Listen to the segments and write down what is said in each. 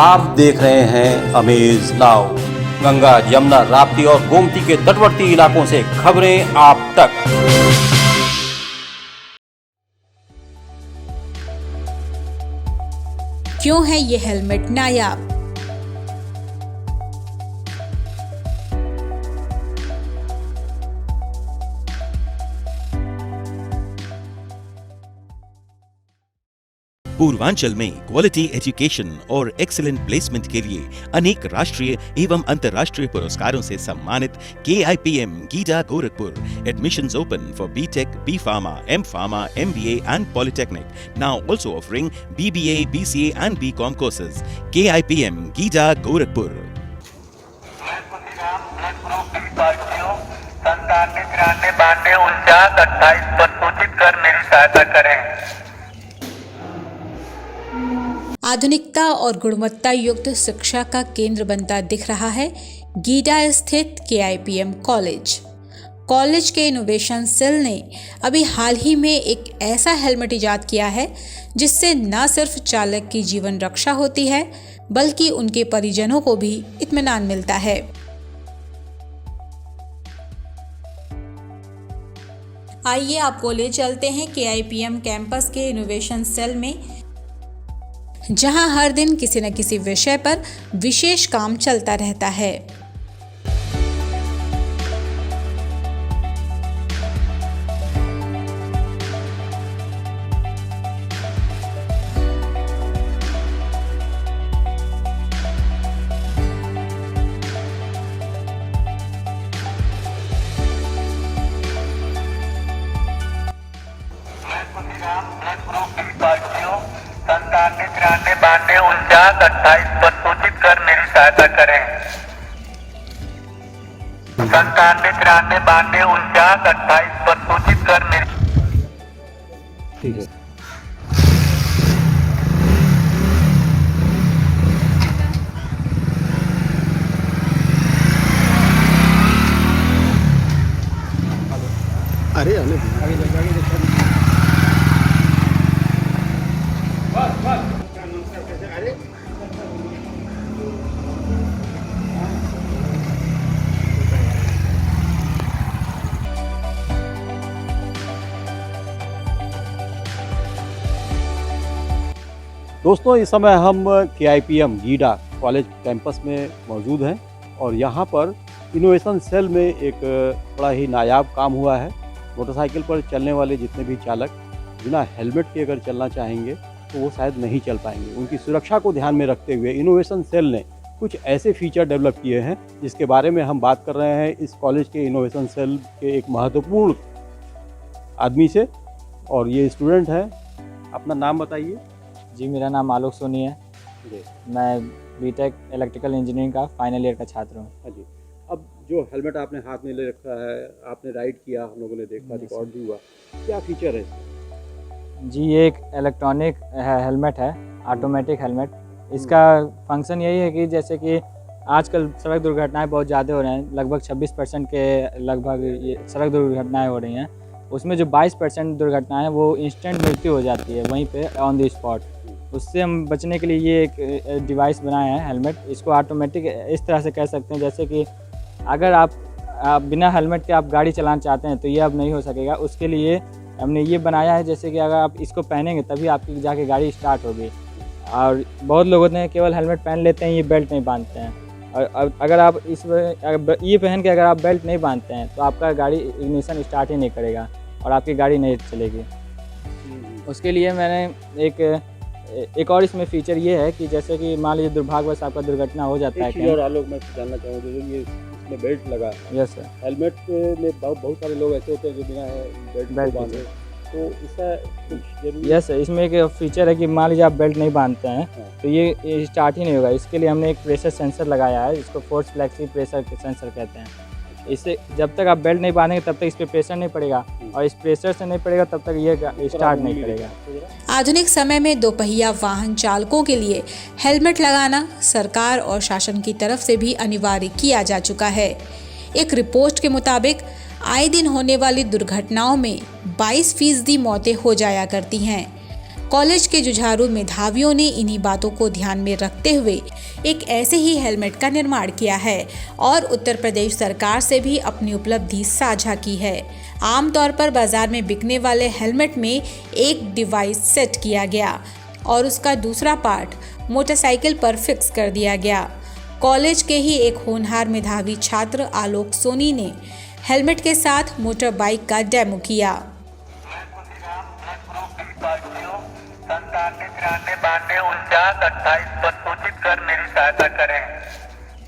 आप देख रहे हैं अमेज नाउ। गंगा, यमुना, राप्ती और गोमती के तटवर्ती इलाकों से खबरें आप तक। क्यों है ये हेलमेट नायाब? पूर्वांचल में क्वालिटी एजुकेशन और एक्सीलेंट प्लेसमेंट के लिए अनेक राष्ट्रीय एवं अंतर्राष्ट्रीय पुरस्कारों से सम्मानित KIPM GIDA Gorakhpur admissions open for BTech, B Pharma, M Pharma, MBA and Polytechnic. Now also offering BBA, BCA and BCom courses. KIPM GIDA Gorakhpur. संतानवे 93 92 49 28 पर सूचित कर मेरी सहायता करें। आधुनिकता और गुणवत्ता युक्त शिक्षा का केंद्र बनता दिख रहा है गीडा स्थित KIPM कॉलेज के इनोवेशन सेल ने अभी हाल ही में एक ऐसा हेलमेट इजाद किया है जिससे न सिर्फ चालक की जीवन रक्षा होती है बल्कि उनके परिजनों को भी इत्मीनान मिलता है। आइए आपको ले चलते हैं KIPM कैंपस के इनोवेशन सेल में, जहां हर दिन किसी न किसी विषय पर विशेष काम चलता रहता है। संतानवे 93 92 49 28 पर सूचित कर मेरी सहायता करें। संतानवे 93 92 49 28 पर सूचित कर मेरी। ठीक है। अरे आने दोस्तों, इस समय हम KIPM गीडा कॉलेज कैंपस में मौजूद हैं और यहाँ पर इनोवेशन सेल में एक बड़ा ही नायाब काम हुआ है। मोटरसाइकिल पर चलने वाले जितने भी चालक बिना हेलमेट के अगर चलना चाहेंगे तो वो शायद नहीं चल पाएंगे। उनकी सुरक्षा को ध्यान में रखते हुए इनोवेशन सेल ने कुछ ऐसे फीचर डेवलप किए हैं जिसके बारे में हम बात कर रहे हैं इस कॉलेज के इनोवेशन सेल के एक महत्वपूर्ण आदमी से, और ये स्टूडेंट हैं। अपना नाम बताइए। जी, मेरा नाम आलोक सोनी है। मैं BTech इलेक्ट्रिकल इंजीनियरिंग का फाइनल ईयर का छात्र हूँ। हाँ जी। अब जो हेलमेट आपने हाथ में ले रखा है, आपने राइड किया, हम लोगों ने देखा, रिकॉर्ड भी हुआ, क्या फीचर है इसमें? जी, ये एक इलेक्ट्रॉनिक हेलमेट है, ऑटोमेटिक हेलमेट। इसका फंक्शन यही है कि जैसे कि आजकल सड़क दुर्घटनाएं बहुत ज़्यादा हो रहे हैं, लगभग 26% के लगभग ये सड़क दुर्घटनाएं हो रही हैं। उसमें जो 22% दुर्घटनाएं हैं वो इंस्टेंट मृत्यु हो जाती है वहीं पे ऑन द स्पॉट। उससे हम बचने के लिए ये एक डिवाइस बनाया है हेलमेट। इसको ऑटोमेटिक इस तरह से कह सकते हैं जैसे कि अगर आप बिना हेलमेट के आप गाड़ी चलाना चाहते हैं तो ये अब नहीं हो सकेगा। उसके लिए हमने ये बनाया है जैसे कि अगर आप इसको पहनेंगे तभी आपकी जाके गाड़ी स्टार्ट होगी। और बहुत लोग होते हैं केवल हेलमेट पहन लेते हैं, ये बेल्ट नहीं बांधते हैं। और अगर आप ये पहन के अगर आप बेल्ट नहीं बांधते हैं तो आपका गाड़ी इग्निशन स्टार्ट ही नहीं करेगा और आपकी गाड़ी नहीं चलेगी। उसके लिए मैंने एक और इसमें फीचर ये है कि जैसे कि मान लीजिए दुर्भाग्यवश आपका दुर्घटना हो जाता है। और आलोक, मैं जानना चाहूँगा, जो ये इसमें बेल्ट लगा है। Yes sir. हेलमेट में बहुत सारे लोग ऐसे होते हैं जो बिना बेल्ट बांधे, तो इसका कुछ जरूरी? यस सर, इसमें एक फीचर है कि मान लीजिए आप बेल्ट नहीं बांधते हैं तो ये स्टार्ट ही नहीं होगा। इसके लिए हमने एक प्रेशर सेंसर लगाया है, इसको फोर्स फ्लेक्सी प्रेशर सेंसर कहते हैं। इससे जब तक आप बेल्ट नहीं बांधेंगे तब तक इस पर प्रेशर नहीं पड़ेगा और इस प्रेशर से नहीं पड़ेगा तब तक ये स्टार्ट नहीं करेगा। आधुनिक समय में दोपहिया वाहन चालकों के लिए हेलमेट लगाना सरकार और शासन की तरफ से भी अनिवार्य किया जा चुका है। एक रिपोर्ट के मुताबिक आए दिन होने वाली दुर्घटनाओं में 22% मौतें हो जाया करती हैं। कॉलेज के जुझारू मेधावियों ने इन्हीं बातों को ध्यान में रखते हुए एक ऐसे ही हेलमेट का निर्माण किया है और उत्तर प्रदेश सरकार से भी अपनी उपलब्धि साझा की है। आमतौर पर बाजार में बिकने वाले हेलमेट में एक डिवाइस सेट किया गया और उसका दूसरा पार्ट मोटरसाइकिल पर फिक्स कर दिया गया। कॉलेज के ही एक होनहार मेधावी छात्र आलोक सोनी ने हेलमेट के साथ मोटर बाइक का डेमो किया। 9793924928 पर सूचित कर मेरी सहायता करें।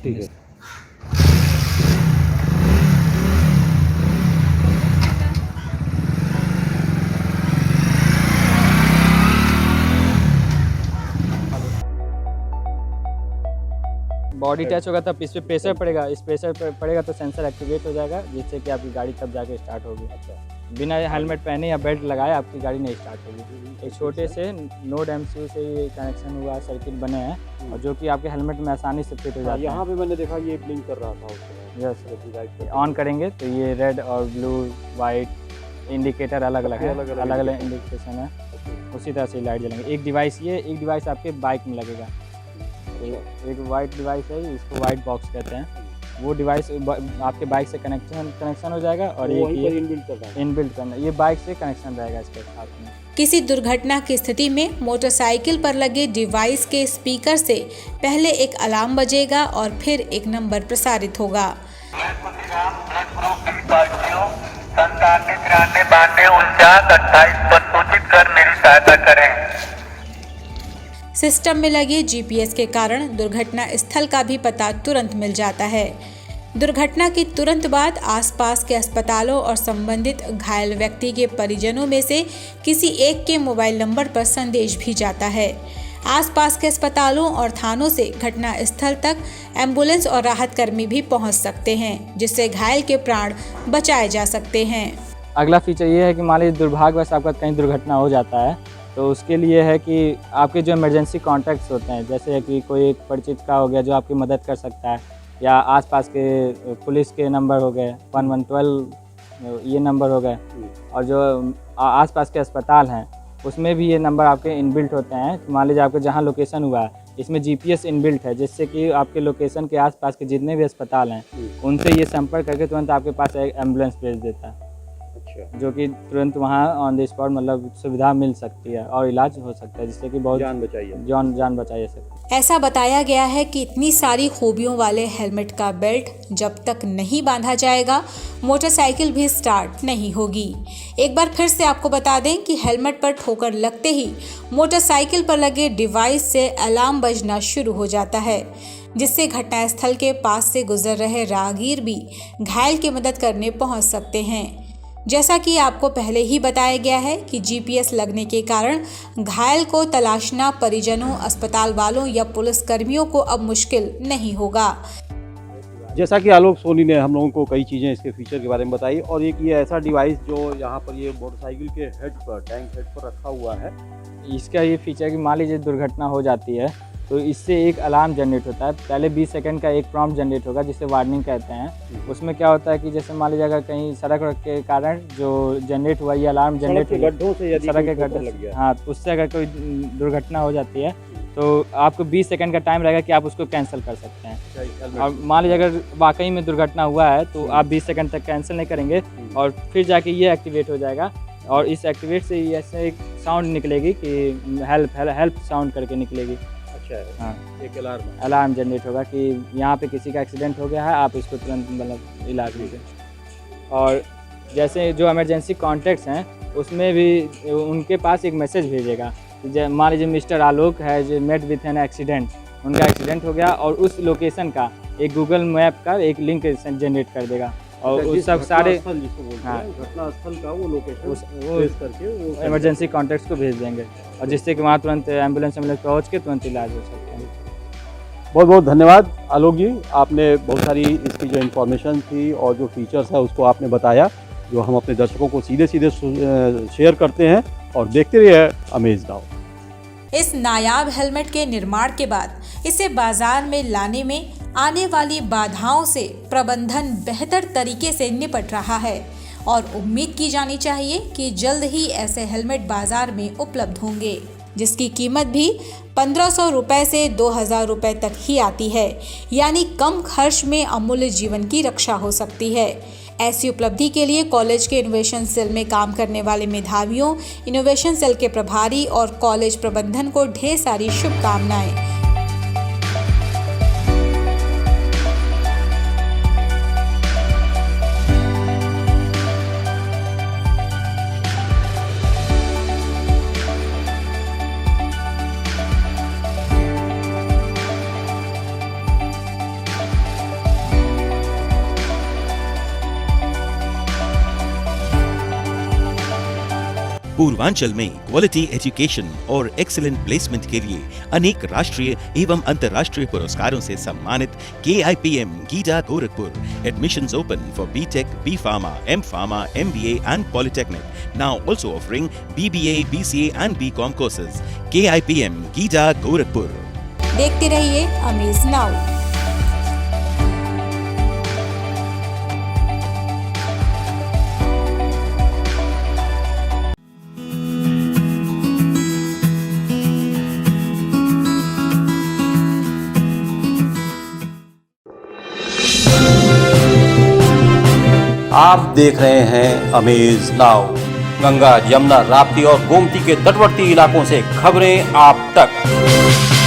ठीक है। बॉडी टच होगा तब इस पे प्रेशर पड़ेगा, इस प्रेशर पड़ेगा तो सेंसर एक्टिवेट हो जाएगा, जिससे कि आपकी गाड़ी तब जाके स्टार्ट होगी। बिना हेलमेट पहने या बेल्ट लगाए आपकी गाड़ी नहीं स्टार्ट होगी। एक छोटे से नोड MCU से ये कनेक्शन हुआ सर्किट बने हैं और जो कि आपके हेलमेट में आसानी से फिट हो जाता है। यहाँ पे मैंने देखा ये ब्लिंक कर रहा था उसमें। यस, ऑन करेंगे तो ये रेड और ब्लू वाइट इंडिकेटर अलग अलग है, अलग अलग इंडिकेशन है। उसी तरह से लाइट जलेंगे। एक डिवाइस आपके बाइक में लगेगा। एक वाइट डिवाइस है, इसको वाइट बॉक्स कहते हैं। वो डिवाइस आपके बाइक से कनेक्शन हो जाएगा और ये इनबिल्ट करना, ये बाइक से कनेक्शन रहेगा इसके साथ में। किसी दुर्घटना की स्थिति में मोटरसाइकिल पर लगे डिवाइस के स्पीकर से पहले एक अलार्म बजेगा और फिर एक नंबर प्रसारित होगा। 9793924928 पर सूचित कर मेरी सहायता करें। सिस्टम में लगे GPS के कारण दुर्घटना स्थल का भी पता तुरंत मिल जाता है। दुर्घटना की तुरंत बाद आसपास के अस्पतालों और संबंधित घायल व्यक्ति के परिजनों में से किसी एक के मोबाइल नंबर पर संदेश भी जाता है। आसपास के अस्पतालों और थानों से घटना स्थल तक एम्बुलेंस और राहत कर्मी भी पहुंच सकते हैं, जिससे घायल के प्राण बचाए जा सकते हैं। अगला फीचर ये है कि मान लीजिए दुर्भाग्यवश आपका कहीं दुर्घटना हो जाता है तो उसके लिए है कि आपके जो इमरजेंसी कॉन्टैक्ट्स होते हैं, जैसे कि कोई एक परिचित का हो गया जो आपकी मदद कर सकता है, या आसपास के पुलिस के नंबर हो गए 1112 ये नंबर हो गए, और जो आसपास के अस्पताल हैं उसमें भी ये नंबर आपके इनबिल्ट होते हैं। तो मान लीजिए आपके जहाँ लोकेशन हुआ है इसमें GPS इनबिल्ट है, जिससे कि आपके लोकेशन के आसपास के जितने भी अस्पताल हैं उनसे ये संपर्क करके तुरंत आपके पास एक एम्बुलेंस भेज देता है। जो कि तुरंत वहाँ ऑन द स्पॉट मतलब सुविधा मिल सकती है और इलाज हो सकता है, जिससे कि बहुत जान बचाई जा सकती है। ऐसा बताया गया है कि इतनी सारी खूबियों वाले हेलमेट का बेल्ट जब तक नहीं बांधा जाएगा मोटरसाइकिल भी स्टार्ट नहीं होगी। एक बार फिर से आपको बता दें कि हेलमेट पर ठोकर लगते ही मोटरसाइकिल पर लगे डिवाइस से अलार्म बजना शुरू हो जाता है, जिससे घटनास्थल के पास से गुजर रहे राहगीर भी घायल की मदद करने पहुंच सकते हैं। जैसा कि आपको पहले ही बताया गया है कि GPS लगने के कारण घायल को तलाशना परिजनों, अस्पताल वालों या पुलिस कर्मियों को अब मुश्किल नहीं होगा। जैसा कि आलोक सोनी ने हम लोगों को कई चीज़ें इसके फीचर के बारे में बताई, और एक ये ऐसा डिवाइस जो यहाँ पर ये मोटरसाइकिल के हेड पर, टैंक हेड पर रखा हुआ है, इसका ये फीचर कि मान लीजिए दुर्घटना हो जाती है तो इससे एक अलार्म जनरेट होता है। पहले 20 सेकंड का एक प्रॉम्प्ट जनरेट होगा जिसे वार्निंग कहते हैं। उसमें क्या होता है कि जैसे मान लीजिए अगर कहीं सड़क के कारण जो जनरेट हुआ ये अलार्म जनरेट गड्ढों से, यदि सड़क के गड्ढे, हाँ, उससे अगर कोई दुर्घटना हो जाती है तो आपको 20 सेकंड का टाइम रहेगा कि आप उसको कैंसिल कर सकते हैं। और मान लीजिए अगर वाकई में दुर्घटना हुआ है तो आप 20 सेकंड तक कैंसिल नहीं करेंगे और फिर जाके ये एक्टिवेट हो जाएगा, और इस एक्टिवेट से ऐसे एक साउंड निकलेगी कि हेल्प साउंड करके निकलेगी। हाँ, एक अलार्म जनरेट होगा कि यहाँ पे किसी का एक्सीडेंट हो गया है, आप इसको तुरंत मतलब इलाज लीजिए। और जैसे जो इमरजेंसी कॉन्टैक्ट्स हैं उसमें भी उनके पास एक मैसेज भेजेगा। मान लीजिए मिस्टर आलोक है जो मेट विथ एन एक्सीडेंट, उनका एक्सीडेंट हो गया और उस लोकेशन का एक गूगल मैप का एक लिंक जनरेट कर देगा और उस सब सारे घटना स्थल का वो लोकेशन इमरजेंसी कॉन्टैक्ट्स को भेज देंगे, और जिससे कि वहाँ तुरंत एम्बुलेंस पहुँच के तुरंत इलाज हो सकता है। बहुत बहुत धन्यवाद आलोक जी, आपने बहुत सारी इसकी जो इन्फॉर्मेशन थी और जो फीचर्स है उसको आपने बताया, जो हम अपने दर्शकों को सीधे शेयर करते हैं, और देखते रहिए अमेज नाउ। इस नायाब हेलमेट के निर्माण के बाद इसे बाजार में लाने में आने वाली बाधाओं से प्रबंधन बेहतर तरीके से निपट रहा है, और उम्मीद की जानी चाहिए कि जल्द ही ऐसे हेलमेट बाजार में उपलब्ध होंगे। जिसकी कीमत भी 1500 रुपए से 2000 रुपए तक ही आती है। यानी कम खर्च में अमूल्य जीवन की रक्षा हो सकती है। ऐसी उपलब्धि के लिए कॉलेज के इनोवेशन सेल में काम करने वाले मेधावियों, इनोवेशन सेल के प्रभारी और कॉलेज प्रबंधन को ढेर सारी शुभकामनाएं। पूर्वांचल में क्वालिटी एजुकेशन और एक्सीलेंट प्लेसमेंट के लिए अनेक राष्ट्रीय एवं अंतर्राष्ट्रीय पुरस्कारों से सम्मानित KIPM GIDA Gorakhpur admissions open for BTech, B Pharma, M Pharma, MBA and Polytechnic, now also offering BBA, BCA and BCom courses. KIPM GIDA Gorakhpur. देखते रहिए अमेज नाउ। आप देख रहे हैं अमेज नाउ। गंगा, यमुना, राप्ती और गोमती के तटवर्ती इलाकों से खबरें आप तक।